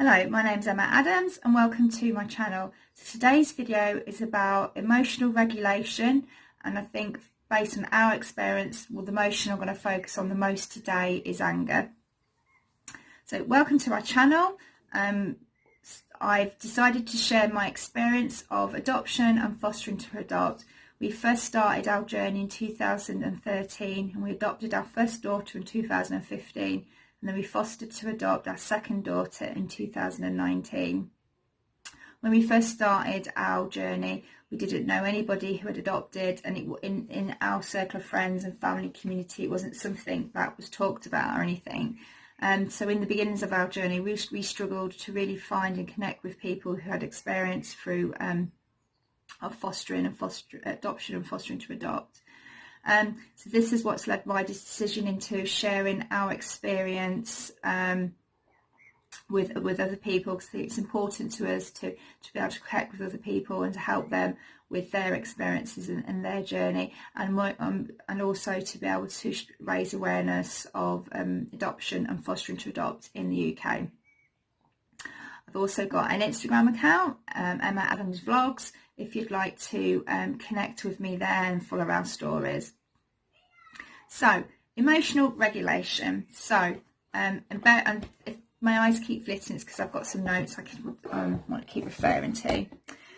Hello, my name's Emma Adams and welcome to my channel. So today's video is about emotional regulation, and I think based on our experience, the emotion I'm going to focus on the most today is anger. So welcome to our channel. I've decided to share my experience of adoption and fostering to adopt. We first started our journey in 2013 and we adopted our first daughter in 2015. And then we fostered to adopt our second daughter in 2019. When we first started our journey, we didn't know anybody who had adopted, and in our circle of friends and family community, it wasn't something that was talked about or anything. So in the beginnings of our journey, we struggled to really find and connect with people who had experience through of adoption and fostering to adopt. So this is what's led my decision into sharing our experience with other people, because I think it's important to us to be able to connect with other people and to help them with their experiences and their journey, and also to be able to raise awareness of adoption and fostering to adopt in the UK. I've also got an Instagram account, Emma Adams Vlogs, if you'd like to connect with me there and follow our stories. So, emotional regulation. So, and if my eyes keep flitting, it's because I've got some notes I want to keep referring to.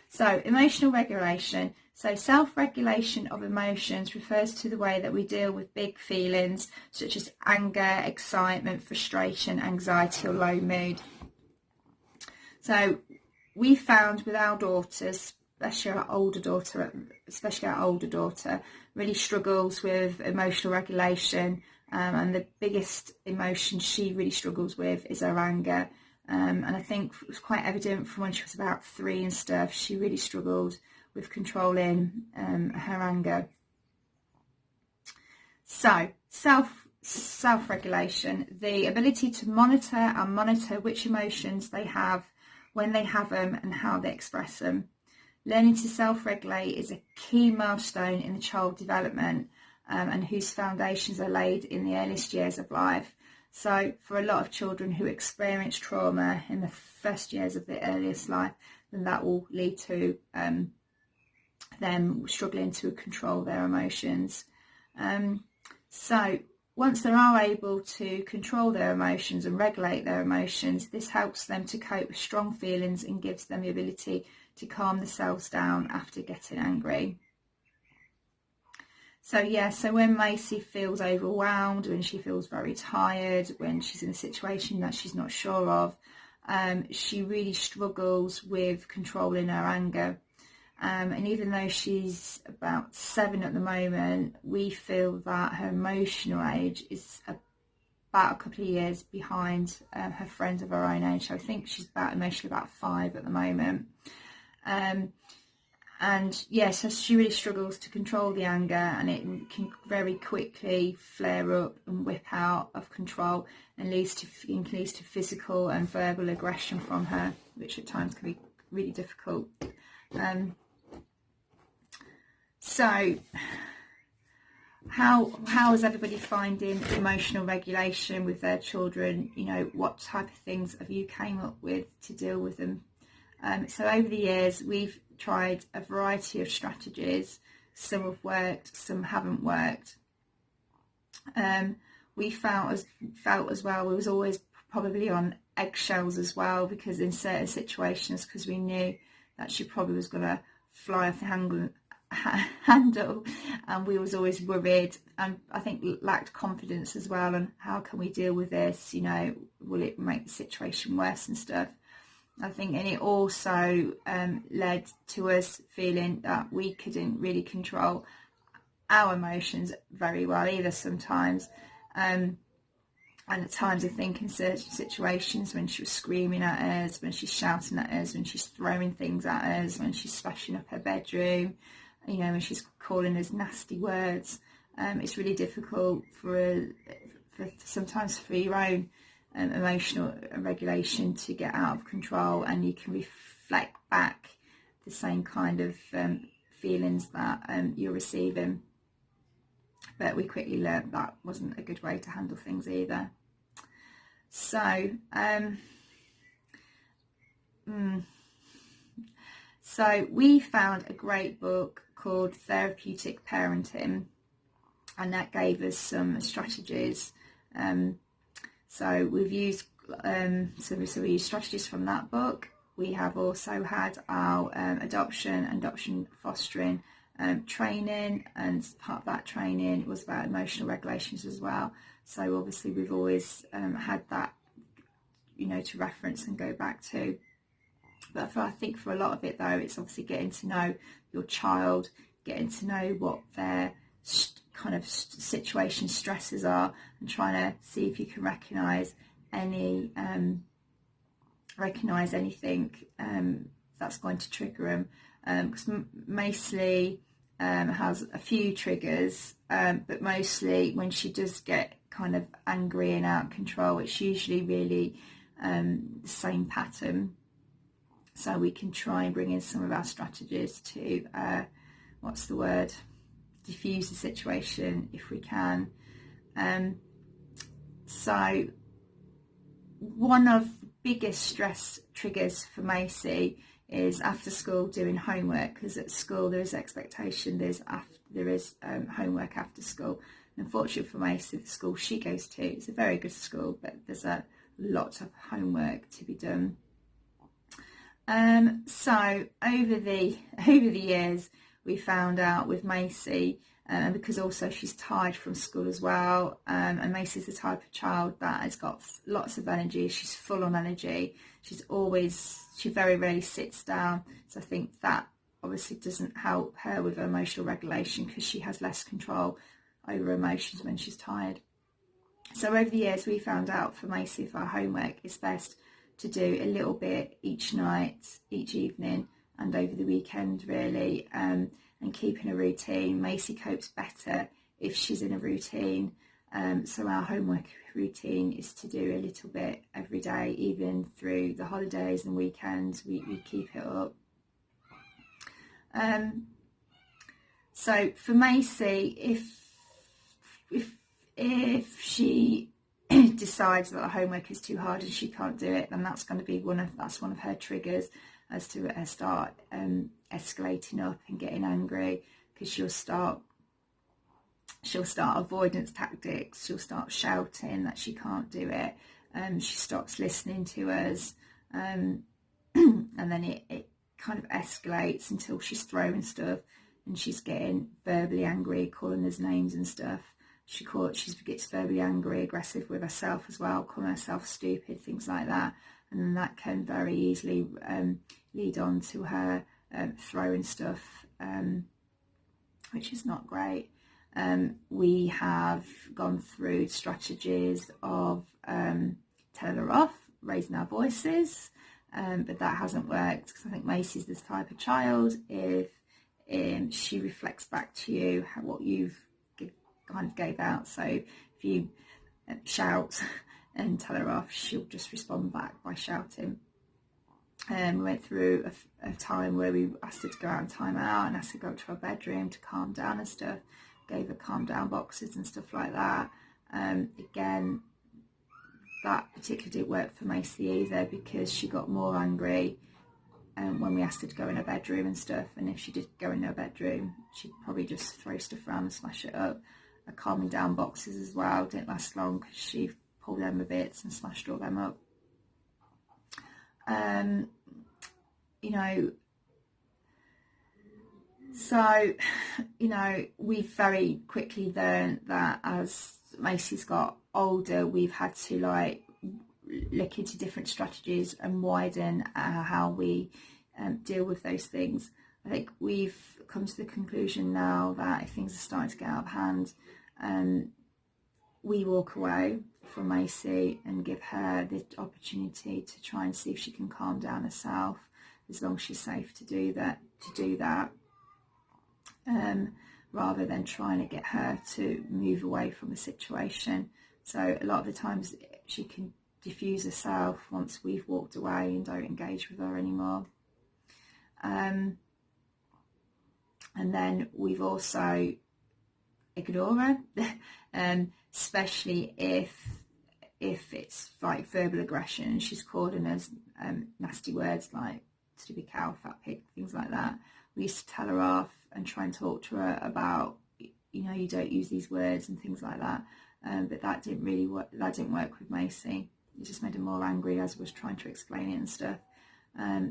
So, emotional regulation. So, self-regulation of emotions refers to the way that we deal with big feelings such as anger, excitement, frustration, anxiety, or low mood. So, we found with our daughters, especially our older daughter, really struggles with emotional regulation, and the biggest emotion she really struggles with is her anger. And I think it was quite evident from when she was about 3 and stuff, she really struggled with controlling her anger. So, self-regulation, the ability to monitor which emotions they have, when they have them, and how they express them. Learning to self-regulate is a key milestone in the child development, and whose foundations are laid in the earliest years of life. So for a lot of children who experience trauma in the first years of their earliest life, then that will lead to them struggling to control their emotions. So once they are able to control their emotions and regulate their emotions, this helps them to cope with strong feelings and gives them the ability to calm themselves down after getting angry. So when Macy feels overwhelmed, when she feels very tired, when she's in a situation that she's not sure of, she really struggles with controlling her anger. And even though she's about 7 at the moment, we feel that her emotional age is about a couple of years behind her friends of her own age. So I think she's emotionally about 5 at the moment. So she really struggles to control the anger, and it can very quickly flare up and whip out of control and leads to physical and verbal aggression from her, which at times can be really difficult. So how is everybody finding emotional regulation with their children? You know, what type of things have you came up with to deal with them? So over the years, we've tried a variety of strategies. Some have worked, some haven't worked. We felt as well, we was always probably on eggshells as well, because in certain situations, because we knew that she probably was going to fly off the handle, and we was always worried, and I think lacked confidence as well on how can we deal with this, you know, will it make the situation worse and stuff. I think, and it also led to us feeling that we couldn't really control our emotions very well either sometimes. And at times I think in certain situations, when she was screaming at us, when she's shouting at us, when she's throwing things at us, when she's smashing up her bedroom, you know, when she's calling us nasty words, it's really difficult for sometimes for your own emotional regulation to get out of control, and you can reflect back the same kind of feelings that you're receiving. But we quickly learned that wasn't a good way to handle things either. So So we found a great book called Therapeutic Parenting, and that gave us some strategies. So we've used so we used strategies from that book. We have also had our adoption fostering training, and part of that training was about emotional regulations as well. So obviously we've always had that, to reference and go back to. But I think for a lot of it though, it's obviously getting to know your child, getting to know what their kind of situation stresses are, and trying to see if you can recognise anything that's going to trigger them. Because mostly has a few triggers, but mostly when she does get kind of angry and out of control, it's usually really the same pattern. So we can try and bring in some of our strategies to diffuse the situation if we can. So one of the biggest stress triggers for Macy is after school doing homework, because at school there is expectation, there is homework after school. And unfortunately for Macy, the school she goes to, it's a very good school, but there's a lot of homework to be done. So over the years, we found out with Macy, and because also she's tired from school as well, and Macy's the type of child that has got lots of energy. She's full on energy. She very rarely sits down. So I think that obviously doesn't help her with her emotional regulation, because she has less control over emotions when she's tired. So over the years, we found out for Macy, for our homework, it's best to do a little bit each night, each evening, and over the weekend really, and keeping a routine. Macy copes better if she's in a routine, so our homework routine is to do a little bit every day, even through the holidays and weekends. We keep it up. So for Macy, if she decides that the homework is too hard and she can't do it, then that's going to be one of her triggers as to her start escalating up and getting angry, because she'll start avoidance tactics. She'll start shouting that she can't do it. She stops listening to us, and then it kind of escalates until she's throwing stuff and she's getting verbally angry, calling us names and stuff. She gets verbally angry, aggressive with herself as well, calling herself stupid, things like that. And then that can very easily lead on to her throwing stuff, which is not great. We have gone through strategies of telling her off, raising our voices, but that hasn't worked, because I think Macy's this type of child. If she reflects back to you what you've kind of gave out, so if you shout and tell her off, she'll just respond back by shouting. We went through a time where we asked her to go out and time out, and asked her to go to her bedroom to calm down and stuff. Gave her calm down boxes and stuff like that. Again, that particularly didn't work for Macy either, because she got more angry when we asked her to go in her bedroom and stuff. And if she did go in her bedroom, she'd probably just throw stuff around and smash it up. Her calming down boxes as well didn't last long, because she pulled them to bits and smashed all them up. So, we've very quickly learned that as Macy's got older, we've had to look into different strategies and widen how we deal with those things. I think we've come to the conclusion now that if things are starting to get out of hand, we walk away from Macy and give her the opportunity to try and see if she can calm down herself, as long as she's safe to do that. Rather than trying to get her to move away from the situation. So a lot of the times she can diffuse herself once we've walked away and don't engage with her anymore. And then we've also ignore her, especially if if it's like verbal aggression, she's calling us nasty words like stupid cow, fat pig, things like that. We used to tell her off and try and talk to her about, you know, you don't use these words and things like that. But that didn't really work. That didn't work with Macy. It just made her more angry as I was trying to explain it and stuff.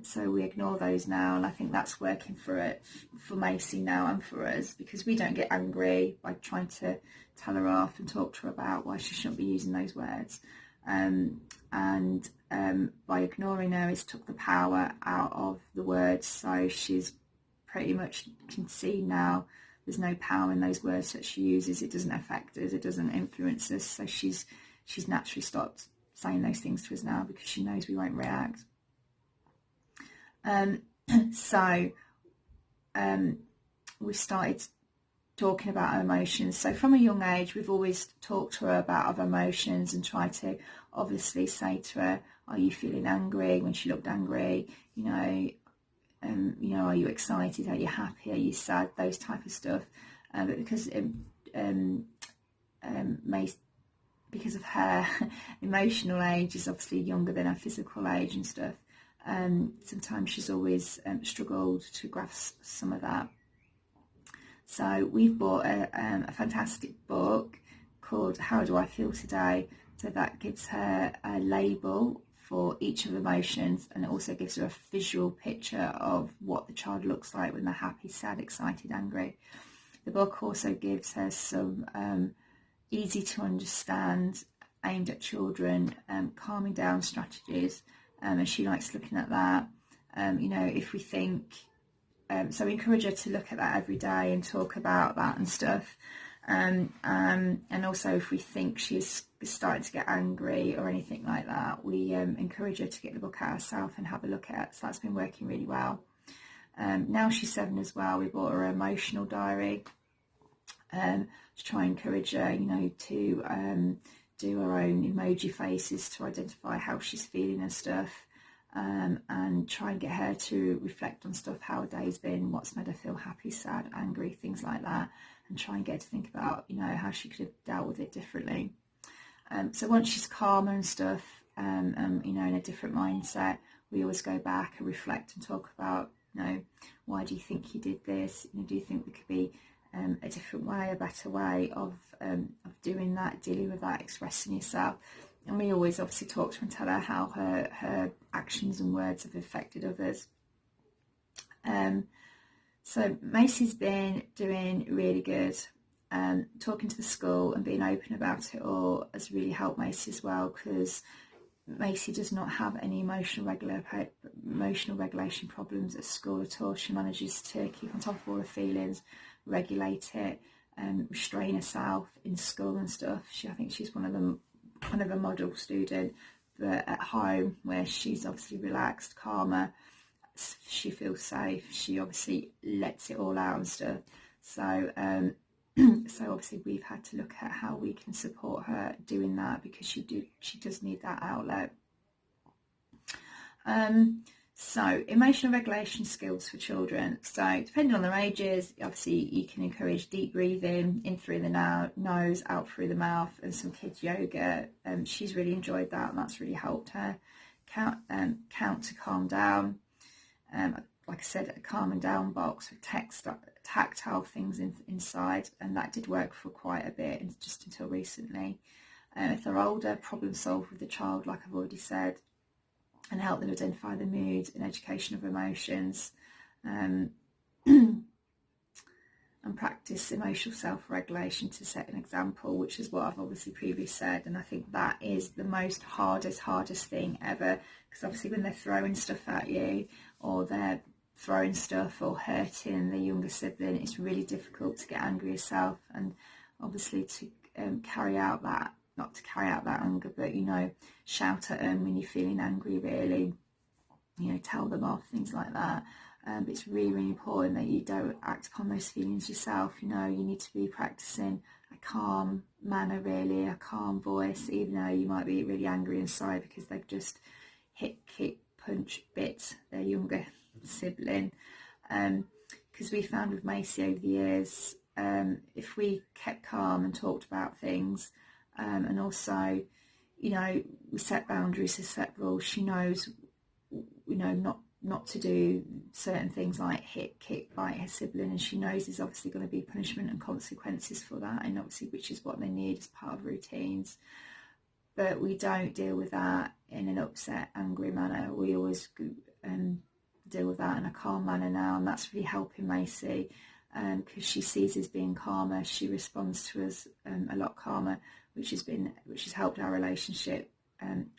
So we ignore those now, and I think that's working for Macy now and for us, because we don't get angry by trying to tell her off and talk to her about why she shouldn't be using those words. By ignoring her, it's took the power out of the words, so she's pretty much can see now there's no power in those words that she uses. It doesn't affect us, it doesn't influence us, so she's naturally stopped saying those things to us now because she knows we won't react. We started talking about our emotions. So from a young age, we've always talked to her about our emotions and tried to obviously say to her, are you feeling angry? When she looked angry, you know, are you excited? Are you happy? Are you sad? Those type of stuff. But because because of her emotional age is obviously younger than her physical age and stuff, sometimes she's always struggled to grasp some of that. So we've bought a fantastic book called How Do I Feel Today? So that gives her a label for each of the emotions, and it also gives her a visual picture of what the child looks like when they're happy, sad, excited, angry. The book also gives her some easy to understand, aimed at children, calming down strategies, and she likes looking at that. You know, if we think, so we encourage her to look at that every day and talk about that and stuff. And also if we think she's starting to get angry or anything like that, we encourage her to get the book out herself and have a look at it. So that's been working really well. Now she's 7 as well, we bought her an emotional diary to try and encourage her, you know, to do her own emoji faces to identify how she's feeling and stuff, and try and get her to reflect on stuff, how her day's been, what's made her feel happy, sad, angry, things like that, and try and get her to think about, you know, how she could have dealt with it differently. So once she's calmer and stuff, you know, in a different mindset, we always go back and reflect and talk about, you know, why do you think you did this? You know, do you think there could be a different way, a better way of doing that, dealing with that, expressing yourself? And we always obviously talk to her and tell her how her actions and words have affected others. So Macy's been doing really good. Talking to the school and being open about it all has really helped Macy as well, because Macy does not have any emotional regulation problems at school at all. She manages to keep on top of all her feelings, regulate it, restrain herself in school and stuff. I think she's one of them, kind of a model student, but at home, where she's obviously relaxed, calmer, she feels safe, she obviously lets it all out and stuff. So so obviously we've had to look at how we can support her doing that, because she does need that outlet. So emotional regulation skills for children. So depending on their ages, obviously you can encourage deep breathing, in through the nose, out through the mouth, and some kids yoga. She's really enjoyed that, and that's really helped her. Count to calm down. Like I said, a calming down box with tactile things inside, and that did work for quite a bit, just until recently. If they're older, problem solve with the child, like I've already said, and help them identify the mood and education of emotions, and practice emotional self-regulation to set an example, which is what I've obviously previously said. And I think that is the most hardest thing ever, because obviously when they're throwing stuff at you, or they're throwing stuff or hurting the younger sibling, it's really difficult to get angry yourself, and obviously to carry out that, not to carry out that anger, but, you know, shout at them when you're feeling angry, really, you know, tell them off, things like that. But it's really, really important that you don't act upon those feelings yourself. You know, you need to be practicing a calm manner, really, a calm voice, even though you might be really angry inside because they've just hit, kick, punch, bit their younger sibling. Because we found with Macy over the years, if we kept calm and talked about things, and also, you know, we set boundaries, we set rules. She knows, you know, not to do certain things like hit, kick, bite her sibling, and she knows there's obviously going to be punishment and consequences for that, and obviously which is what they need as part of routines. But we don't deal with that in an upset, angry manner. We always deal with that in a calm manner now, and that's really helping Macy, because she sees us being calmer. She responds to us a lot calmer, which has helped our relationship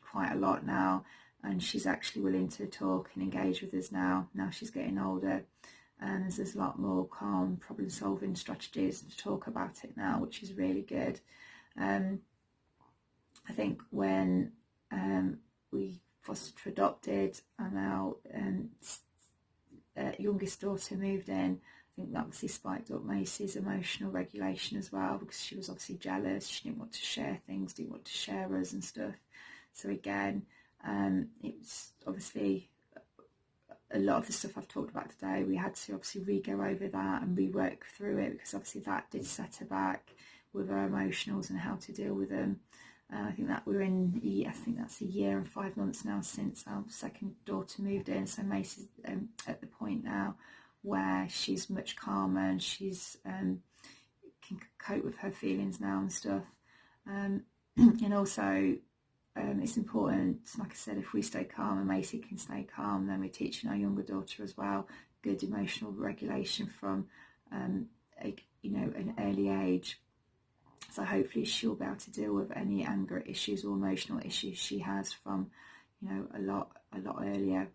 quite a lot now. And she's actually willing to talk and engage with us now. Now she's getting older, and there's a lot more calm problem-solving strategies to talk about it now, which is really good. I think when we fostered to adopted, and our youngest daughter moved in, I think that obviously spiked up Macy's emotional regulation as well, because she was obviously jealous. She didn't want to share things, didn't want to share us and stuff. So again, it was obviously a lot of the stuff I've talked about today. We had to obviously re-go over that and rework through it, because obviously that did set her back with her emotionals and how to deal with them. I think that I think that's a year and 5 months now since our second daughter moved in. So Macy's at the point now where she's much calmer, and she's can cope with her feelings now and stuff. And also, it's important, like I said, if we stay calm and Macy can stay calm, then we're teaching our younger daughter as well good emotional regulation from an early age. So hopefully she'll be able to deal with any anger issues or emotional issues she has from, a lot earlier.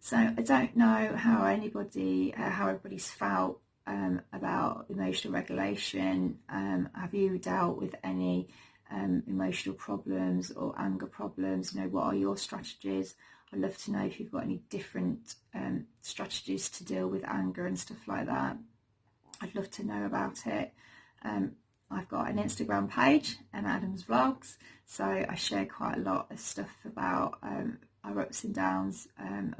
So I don't know how everybody's felt about emotional regulation. Have you dealt with any emotional problems or anger problems? What are your strategies? I'd love to know if you've got any different strategies to deal with anger and stuff like that. I'd love to know about it. I've got an Instagram page, Emma Adams Vlogs, so I share quite a lot of stuff about our ups and downs,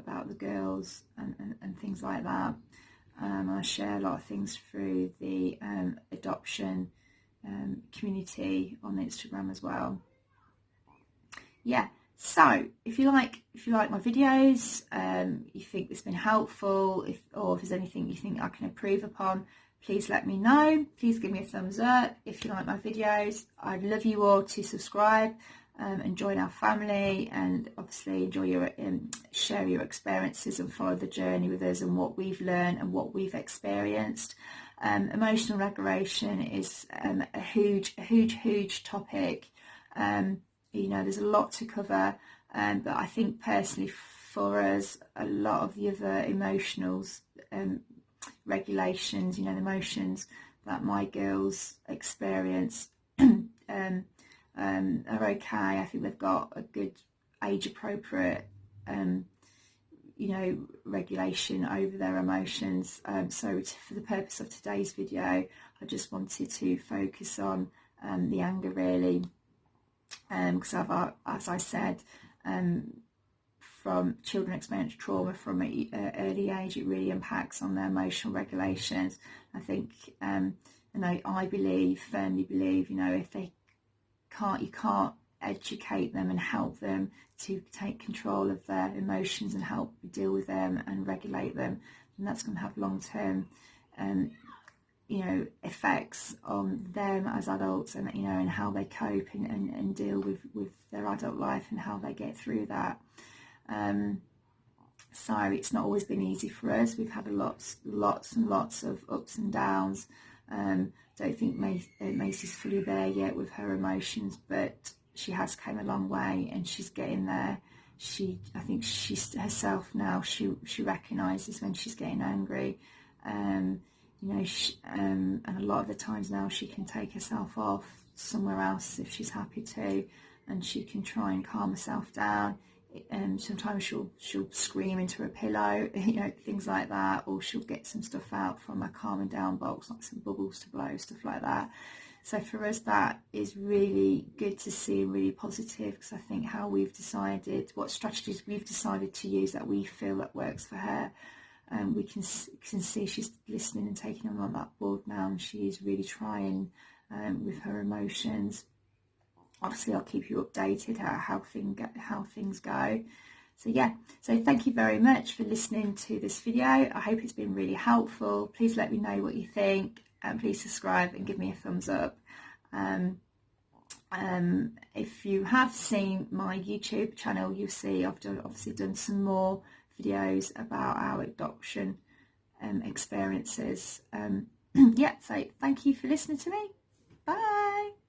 about the girls and things like that. I share a lot of things through the adoption community on Instagram as well. Yeah, so if you like my videos, you think it's been helpful, or if there's anything you think I can improve upon, please let me know. Please give me a thumbs up if you like my videos. I'd love you all to subscribe and join our family, and obviously share your experiences and follow the journey with us and what we've learned and what we've experienced. Emotional regulation is a huge topic. There's a lot to cover, but I think personally for us, a lot of the other emotionals, regulations, the emotions that my girls experience are okay. I think they've got a good age appropriate regulation over their emotions. So for the purpose of today's video, I just wanted to focus on the anger really, because as I said, from children experiencing trauma from an early age, it really impacts on their emotional regulations. I think, I firmly believe, if they you can't educate them and help them to take control of their emotions and help deal with them and regulate them, and that's going to have long-term, effects on them as adults, and and how they cope and deal with their adult life and how they get through that. So it's not always been easy for us. We've had lots and lots of ups and downs. Don't think Macy's fully there yet with her emotions, but she has come a long way and she's getting there. I think she's herself now. She recognises when she's getting angry, and a lot of the times now she can take herself off somewhere else if she's happy to, and she can try and calm herself down. Sometimes she'll scream into a pillow, things like that, or she'll get some stuff out from a calming down box, like some bubbles to blow, stuff like that. So for us, that is really good to see and really positive, because I think what strategies we've decided to use that we feel that works for her, we can see she's listening and taking on that board now, and she is really trying with her emotions. obviously I'll keep you updated how things go. So yeah, so thank you very much for listening to this video. I hope it's been really helpful. Please let me know what you think, and please subscribe and give me a thumbs up. If you have seen my YouTube channel, you'll see I've obviously done some more videos about our adoption experiences. Yeah, so thank you for listening to me. Bye.